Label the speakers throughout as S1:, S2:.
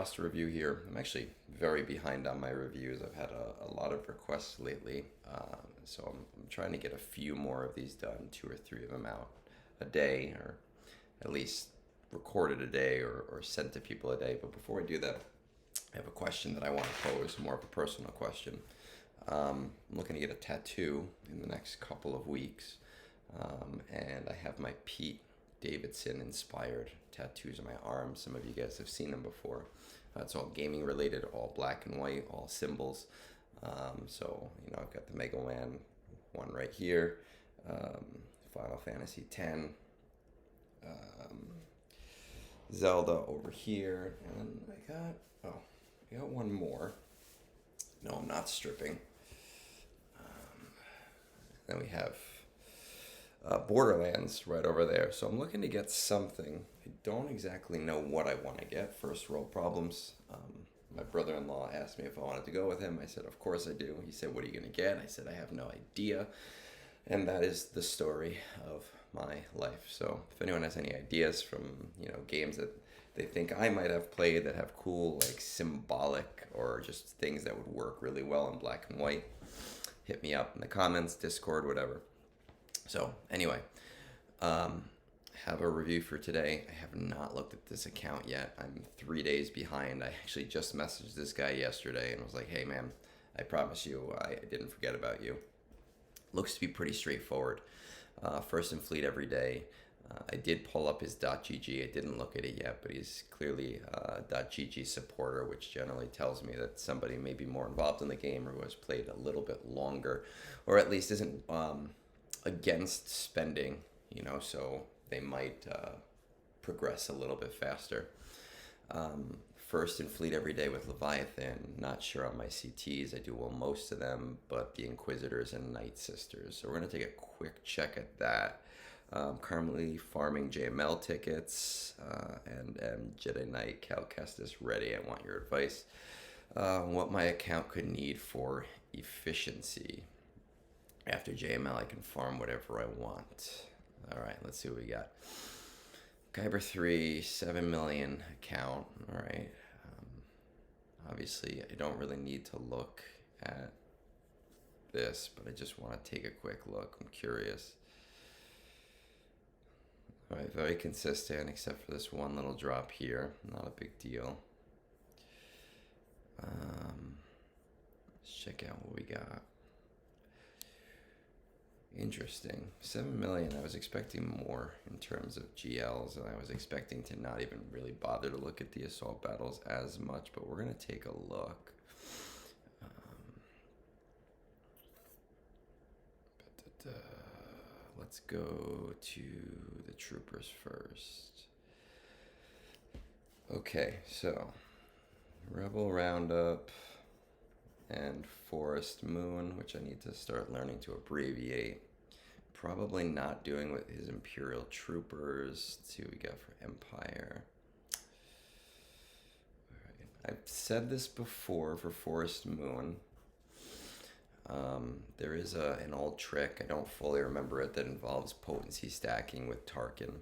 S1: Roster Review here. I'm actually very behind on my reviews. I've had a lot of requests lately, so I'm trying to get a few more of these done, two or three of them out a day, or at least recorded a day or sent to people a day. But before I do that, I have a question that I want to pose, more of a personal question. I'm looking to get a tattoo in the next couple of weeks, and I have my Pete Davidson inspired tattoos on my arms. Some of you guys have seen them before. It's all gaming related, all black and white, all symbols. So, I've got the Mega Man one right here, Final Fantasy X, Zelda over here, and I got one more. No, I'm not stripping. Then we have Borderlands right over there. So I'm looking to get something. I don't exactly know what I want to get. First world problems. My brother-in-law asked me if I wanted to go with him. I said, of course I do. He said, what are you going to get? I said, I have no idea. And that is the story of my life. So if anyone has any ideas from, games that they think I might have played that have cool, like symbolic or just things that would work really well in black and white, hit me up in the comments, Discord, whatever. So anyway, have a review for today. I have not looked at this account yet. I'm 3 days behind. I actually just messaged this guy yesterday and was like, hey man, I promise you I didn't forget about you. Looks to be pretty straightforward. First in fleet every day. I did pull up his .gg. I didn't look at it yet, but he's clearly a .gg supporter, which generally tells me that somebody may be more involved in the game or who has played a little bit longer, or at least isn't against spending, so they might progress a little bit faster. First in fleet every day with Leviathan. Not sure on my CTs. I do well most of them, but the Inquisitors and Night Sisters. So we're going to take a quick check at that. Currently farming JML tickets and Jedi Knight Cal Kestis ready. I want your advice. What my account could need for efficiency. After JML, I can farm whatever I want. All right, let's see what we got. Kyber 3, 7 million account. All right. Obviously, I don't really need to look at this, but I just want to take a quick look. I'm curious. All right, very consistent, except for this one little drop here. Not a big deal. Let's check out what we got. Interesting. 7 million. I was expecting more in terms of GLs, and I was expecting to not even really bother to look at the assault battles as much, but we're going to take a look. Let's go to the troopers first. Okay, so Rebel Roundup and Forest Moon, which I need to start learning to abbreviate. Probably not doing with his Imperial Troopers. Let's see what we got for Empire. All right. I've said this before for Forest Moon. There is an old trick, I don't fully remember it, that involves potency stacking with Tarkin.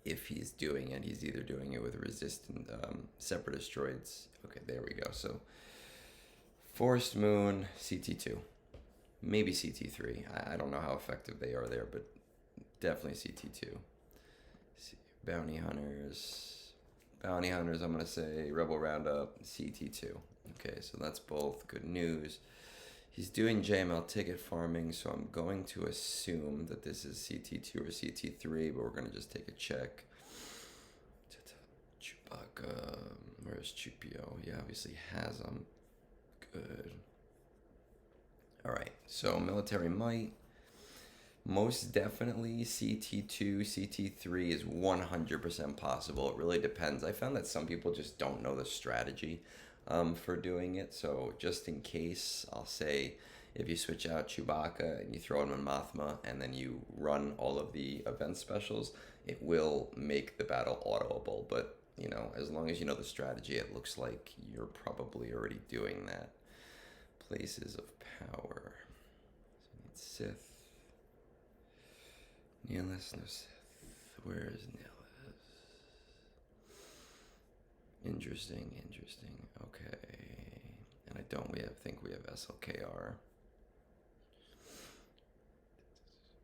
S1: If he's doing it, he's either doing it with resistant separatist droids. Okay, there we go. So Forest Moon, CT2. Maybe CT3. I don't know how effective they are there, but definitely CT2. Bounty Hunters, I'm going to say Rebel Roundup, CT2. Okay, so that's both good news. He's doing JML ticket farming, so I'm going to assume that this is CT2 or CT3, but we're going to just take a check. Chewbacca, where's Chupio? He obviously has them. Good. Alright, so military might. Most definitely CT2, CT3 is 100% possible. It really depends. I found that some people just don't know the strategy for doing it. So just in case, I'll say if you switch out Chewbacca and you throw in Mon Mothma and then you run all of the event specials, it will make the battle autoable. But, as long as you know the strategy, it looks like you're probably already doing that. Places of power. So we need Sith. Nihilus, no Sith. Where is Nihilus? Interesting. Okay. And I don't think we have SLKR.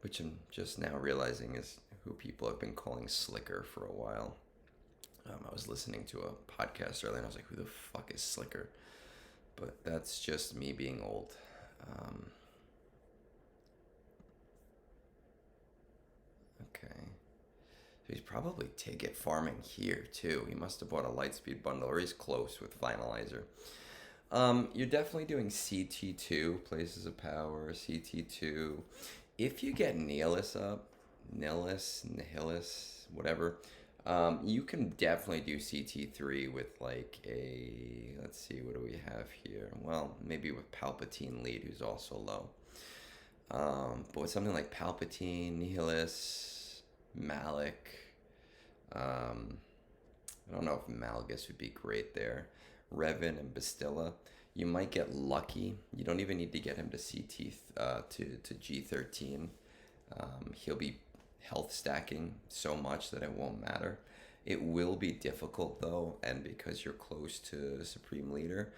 S1: Which I'm just now realizing is who people have been calling Slicker for a while. I was listening to a podcast earlier and I was like, who the fuck is Slicker? But that's just me being old. Okay. So he's probably ticket farming here too. He must have bought a Lightspeed bundle, or he's close with Finalizer. You're definitely doing CT2, Places of Power, CT2. If you get Nihilus up, Nihilus, whatever, you can definitely do CT3 with like a, let's see, what do we have here? Well, maybe with Palpatine lead, who's also low. But with something like Palpatine, Nihilus, Malik, I don't know if Malgus would be great there. Revan and Bastilla, you might get lucky. You don't even need to get him to CT to G13. He'll be health stacking so much that it won't matter. It will be difficult though, and because you're close to the Supreme Leader,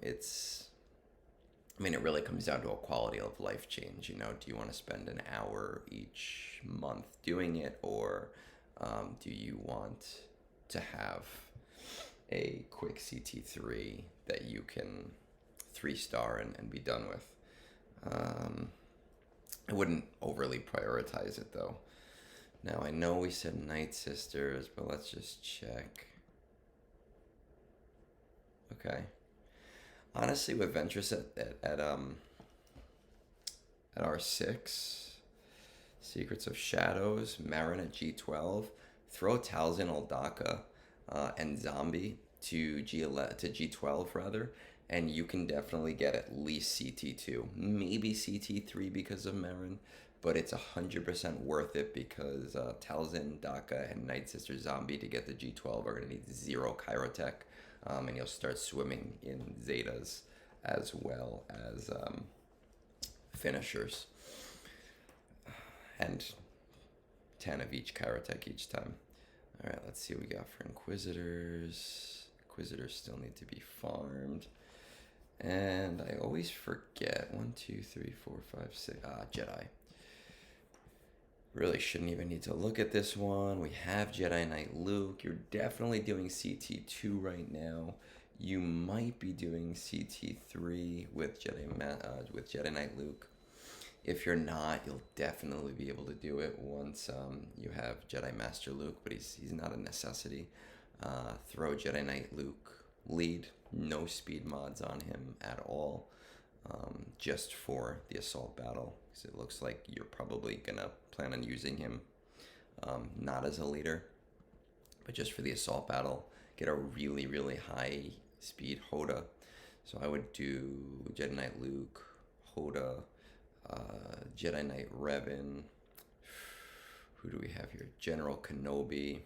S1: it really comes down to a quality of life change. Do you want to spend an hour each month doing it, or do you want to have a quick CT3 that you can 3-star and be done with? I wouldn't overly prioritize it though. Now I know we said Night Sisters, but let's just check. Okay. Honestly, with Ventress at R6, Secrets of Shadows, Marin at G12, throw Talzin, Aldaka, and Zombie to G12 rather, and you can definitely get at least CT2, maybe CT3 because of Marin, but it's 100% worth it because Talzin, Daka, and Night Sister Zombie to get the G12 are going to need 0 Chirotech, and you'll start swimming in Zetas as well as finishers, and 10 of each Chirotech each time. Alright, let's see what we got for Inquisitors. Inquisitors still need to be farmed. And I always forget. 1, 2, 3, 4, 5, 6. Jedi. Really shouldn't even need to look at this one. We have Jedi Knight Luke. You're definitely doing CT2 right now. You might be doing CT3 with Jedi Knight Luke. If you're not, you'll definitely be able to do it once you have Jedi Master Luke, but he's not a necessity. Throw Jedi Knight Luke lead, no speed mods on him at all, just for the assault battle, because it looks like you're probably gonna plan on using him not as a leader, but just for the assault battle. Get a really, really high speed Hoda. So I would do Jedi Knight Luke, Hoda, Jedi Knight Revan. Who do we have here? General Kenobi.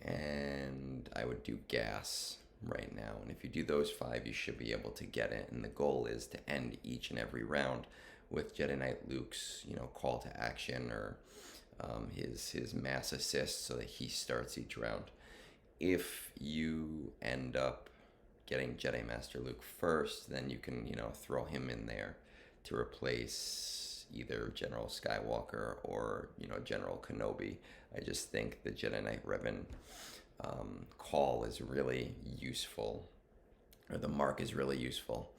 S1: And I would do Gas right now. And if you do those 5, you should be able to get it. And the goal is to end each and every round with Jedi Knight Luke's, call to action, or his mass assist, so that he starts each round. If you end up getting Jedi Master Luke first, then you can, throw him in there to replace either General Skywalker or, General Kenobi. I just think the Jedi Knight Revan call is really useful, or the mark is really useful,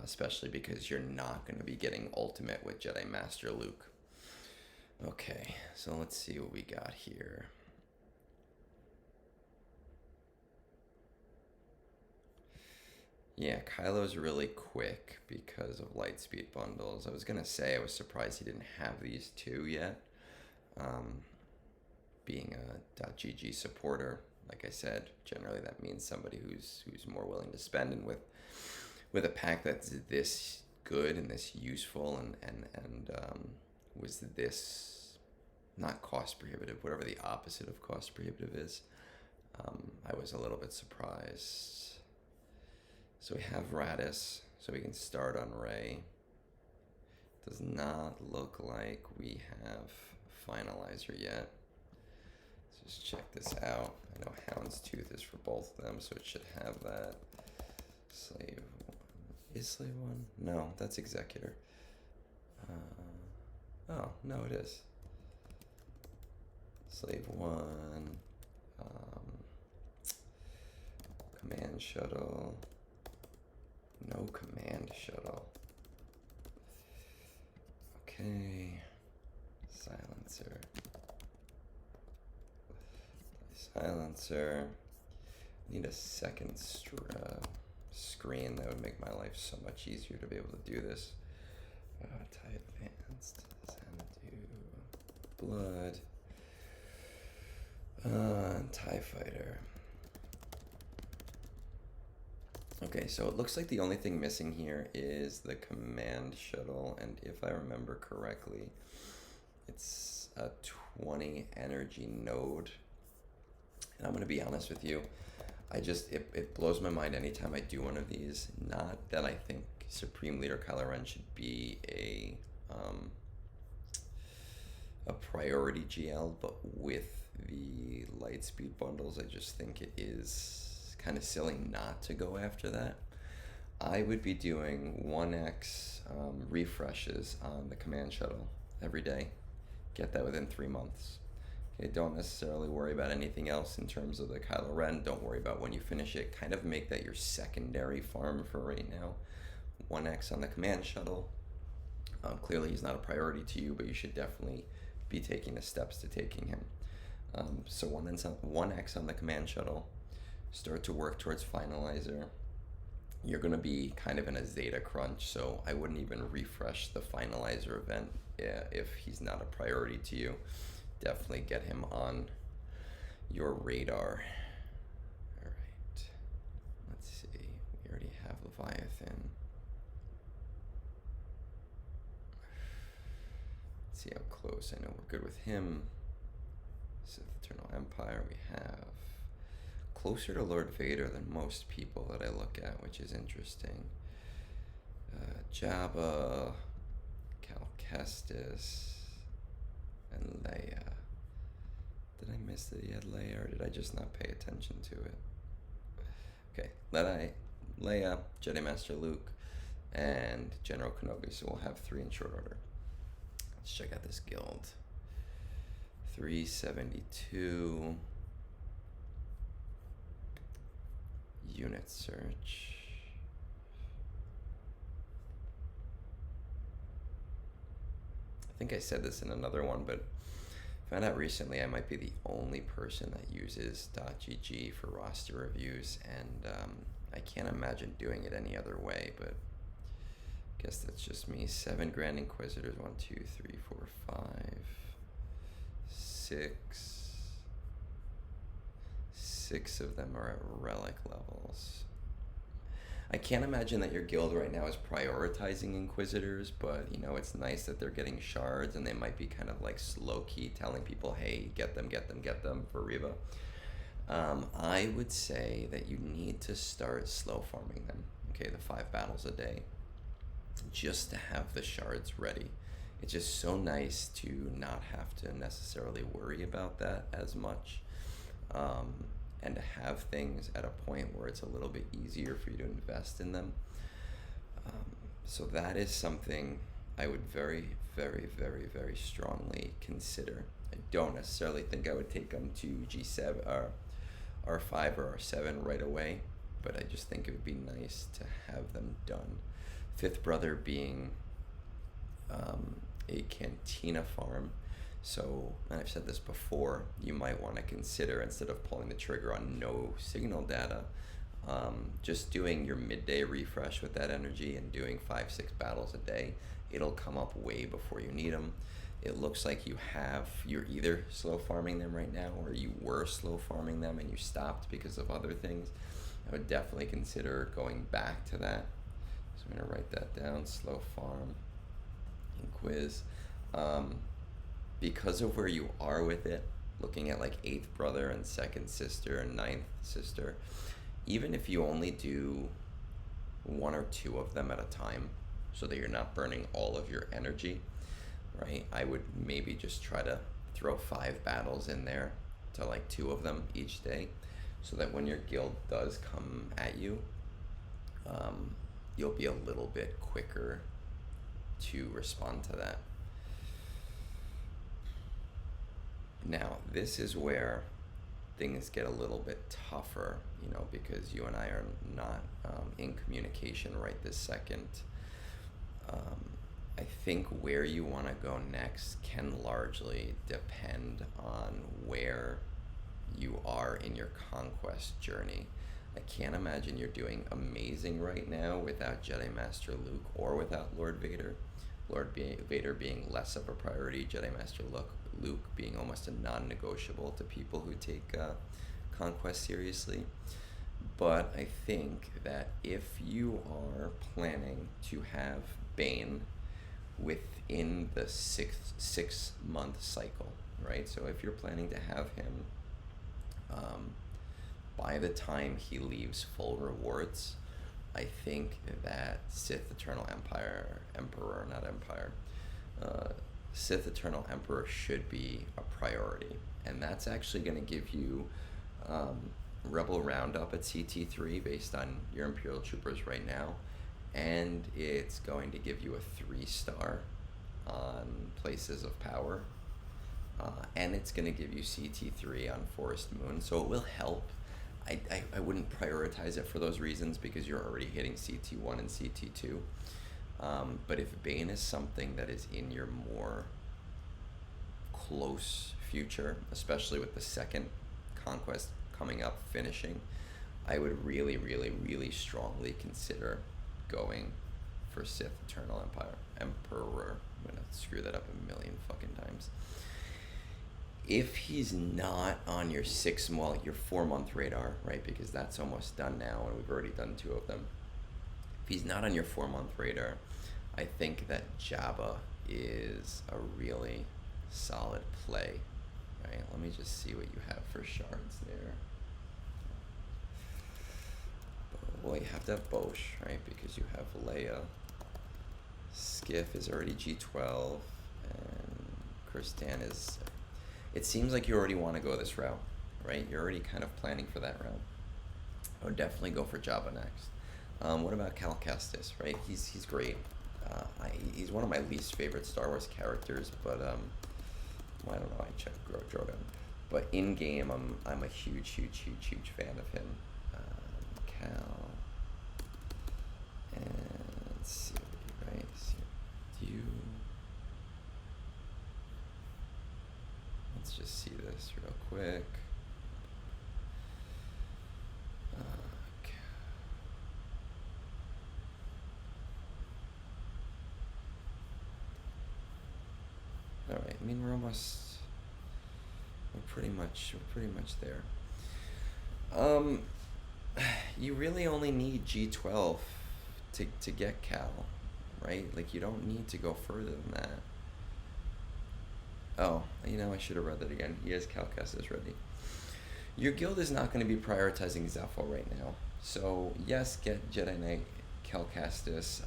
S1: especially because you're not going to be getting ultimate with Jedi Master Luke. Okay, so let's see what we got here. Yeah, Kylo's really quick because of Lightspeed bundles. I was going to say I was surprised he didn't have these 2 yet. Being a .gg supporter, like I said, generally that means somebody who's more willing to spend, and with a pack that's this good and this useful and was this not cost prohibitive, whatever the opposite of cost prohibitive is, I was a little bit surprised. So we have Radis, so we can start on Rey. Does not look like we have Finalizer yet. Let's just check this out. I know Houndstooth is for both. both of them, so it should have that. Slave 1. Is Slave 1? No, that's Executor. Oh, no, it is. Slave 1. Command Shuttle. No Command Shuttle. Okay. Silencer. Silencer. Need a second screen. That would make my life so much easier to be able to do this. TIE Advanced. Xanadu. Blood. And TIE Fighter. Okay, so it looks like the only thing missing here is the Command Shuttle, and if I remember correctly, it's a 20 energy node. And I'm going to be honest with you, it blows my mind anytime I do one of these. Not that I think Supreme Leader Kylo Ren should be a priority GL, but with the Lightspeed bundles, I just think it is kind of silly not to go after that. I would be doing 1x refreshes on the Command Shuttle every day. Get that within 3 months. Okay, don't necessarily worry about anything else in terms of the Kylo Ren. Don't worry about when you finish it. Kind of make that your secondary farm for right now. 1x on the Command Shuttle. Clearly he's not a priority to you, but you should definitely be taking the steps to taking him. So 1x on the Command Shuttle. Start to work towards Finalizer. You're going to be kind of in a Zeta crunch, so I wouldn't even refresh the Finalizer event if he's not a priority to you. Definitely get him on your radar. All right. Let's see. We already have Leviathan. Let's see how close. I know we're good with him. Sith Eternal Empire we have. Closer to Lord Vader than most people that I look at, which is interesting. Jabba, Cal Kestis, and Leia. Did I miss that he had Leia, or did I just not pay attention to it? Okay, Leia, Jedi Master Luke, and General Kenobi. So we'll have 3 in short order. Let's check out this guild. 372. Unit search. I think I said this in another one, but found out recently I might be the only person that uses .gg for roster reviews, and I can't imagine doing it any other way, but I guess that's just me. 7 Grand Inquisitors, 1, 2, 3, 4, 5, 6. 6 of them are at relic levels. I can't imagine that your guild right now is prioritizing Inquisitors, but you know, it's nice that they're getting shards, and they might be kind of like low-key telling people, hey, get them for Reva. I would say that you need to start slow farming them, okay, the 5 battles a day, just to have the shards ready. It's just so nice to not have to necessarily worry about that as much. And to have things at a point where it's a little bit easier for you to invest in them. So that is something I would very, very, very, very strongly consider. I don't necessarily think I would take them to G7 or R5 or R7 right away, but I just think it would be nice to have them done. 5th brother being a Cantina farm. So, and I've said this before, you might want to consider, instead of pulling the trigger on no signal data, just doing your midday refresh with that energy and doing 5-6 battles a day. It'll come up way before you need them. It looks like you're either slow farming them right now, or you were slow farming them and you stopped because of other things. I would definitely consider going back to that. So I'm going to write that down, slow farm, Inquiz. Because of where you are with it, looking at like 8th brother and 2nd sister and 9th sister, even if you only do 1 or 2 of them at a time, so that you're not burning all of your energy, right? I would maybe just try to throw 5 battles in there to like 2 of them each day, so that when your guild does come at you, you'll be a little bit quicker to respond to that. Now, this is where things get a little bit tougher, because you and I are not in communication right this second. I think where you want to go next can largely depend on where you are in your conquest journey. I can't imagine you're doing amazing right now without Jedi Master Luke or without Lord Vader. Vader being less of a priority, Jedi Master Luke being almost a non-negotiable to people who take conquest seriously. But I think that if you are planning to have Bane within the 6 month cycle, right? So if you're planning to have him by the time he leaves full rewards, I think that Sith Eternal Emperor should be a priority. And that's actually going to give you Rebel Roundup at CT3 based on your Imperial Troopers right now. And it's going to give you a 3-star on Places of Power. And it's going to give you CT3 on Forest Moon. So it will help. I wouldn't prioritize it for those reasons because you're already hitting CT1 and CT2. But if Bane is something that is in your more close future, especially with the second conquest coming up, finishing, I would really, really, really strongly consider going for Sith Eternal Emperor. I'm gonna screw that up a million fucking times. If he's not on your 4-month radar, right, because that's almost done now and we've already done 2 of them. If he's not on your 4-month radar, I think that Jabba is a really solid play, right? Let me just see what you have for shards there. Well, you have to have Bosch, right, because you have Leia. Skiff is already G12, and Kristan is... It seems like you already want to go this route, right? You're already kind of planning for that route. I would definitely go for Jabba next. What about Cal Kestis, right? He's great. He's one of my least favorite Star Wars characters, but well, I don't know. I checked Drogon, but in game, I'm a huge fan of him. Cal, and Siri, right? You. Let's just see this real quick. Okay. All right. I mean, we're pretty much there. You really only need G12 to get Cal, right? Like, you don't need to go further than that. Oh, I should have read that again. He has Cal Kestis ready. Your guild is not going to be prioritizing Zephyr right now. So, yes, get Jedi Knight Cal Kestis.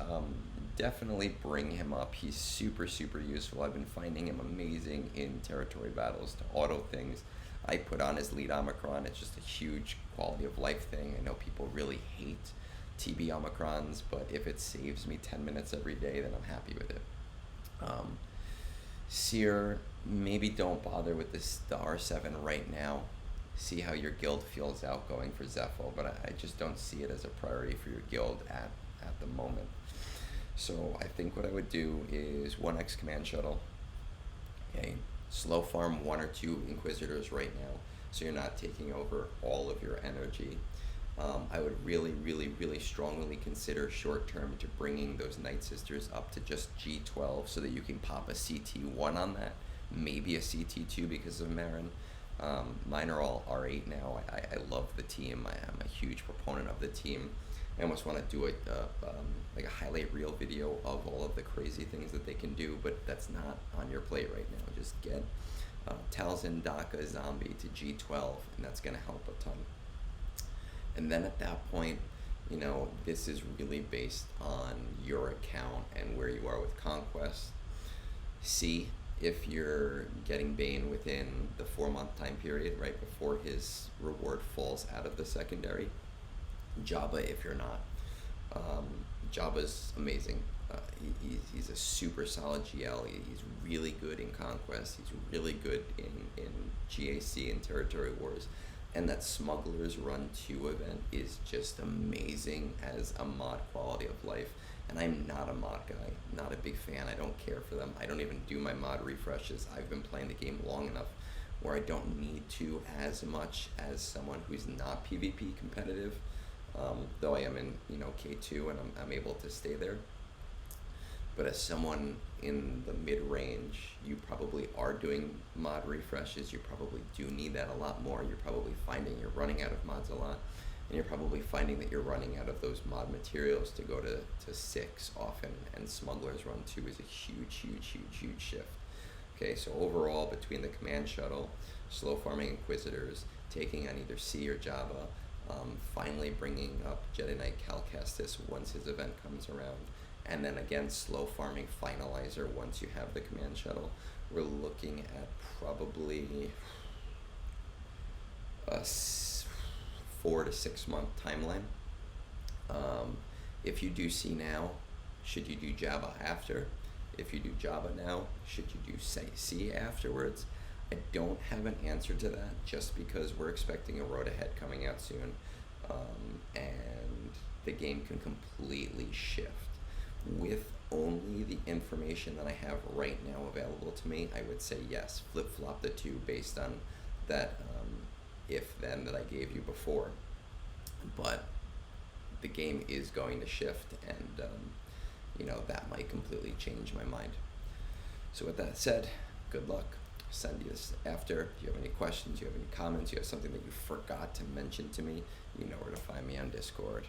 S1: Definitely bring him up. He's super useful. I've been finding him amazing in territory battles to auto things. I put on his lead Omicron. It's just a huge quality of life thing. I know people really hate TB Omicrons, but if it saves me 10 minutes every day, then I'm happy with it. Seer, maybe don't bother with the R7 right now. See how your guild feels out going for Zephyr, but I just don't see it as a priority for your guild at the moment. So I think what I would do is 1X command shuttle. Okay, slow farm 1 or 2 Inquisitors right now, so you're not taking over all of your energy. I would really strongly consider short term to bringing those Night Sisters up to just G12 so that you can pop a CT1 on that, maybe a CT2 because of Marin. Mine are all R8 now. I love the team. I am a huge proponent of the team. I almost want to do like a highlight reel video of all of the crazy things that they can do, but that's not on your plate right now. Just get Talzin, Daka, Zombie to G12, and that's going to help a ton. And then at that point, this is really based on your account and where you are with Conquest. See if you're getting Bane within the 4 month time period, right before his reward falls out of the secondary. Jabba, if you're not. Um, Jabba's amazing. He's a super solid GL. He's really good in Conquest. He's really good in GAC and Territory Wars. And that Smugglers Run 2 event is just amazing as a mod quality of life. And I'm not a mod guy, not a big fan. I don't care for them. I don't even do my mod refreshes. I've been playing the game long enough where I don't need to as much as someone who's not PvP competitive. Though I am in K2 and I'm able to stay there. But as someone in the mid-range, you probably are doing mod refreshes. You probably do need that a lot more. You're probably finding you're running out of mods a lot. And you're probably finding that you're running out of those mod materials to go to 6 often. And Smugglers Run 2 is a huge shift. Okay, so overall, between the command shuttle, slow farming Inquisitors, taking on either C or Jabba, finally bringing up Jedi Knight Cal Kestis once his event comes around, and then again slow farming Finalizer once you have the command shuttle, we're looking at probably a 4 to 6 month timeline. If you do C now, should you do Jabba after? If you do Jabba now, should you do C afterwards? I don't have an answer to that, just because we're expecting a Road Ahead coming out soon, and the game can completely shift. With only the information that I have right now available to me, I would say yes, flip-flop the two based on that if-then that I gave you before. But the game is going to shift, and that might completely change my mind. So with that said, good luck. Send you this after. If you have any questions, you have any comments, you have something that you forgot to mention to me, you know where to find me on Discord.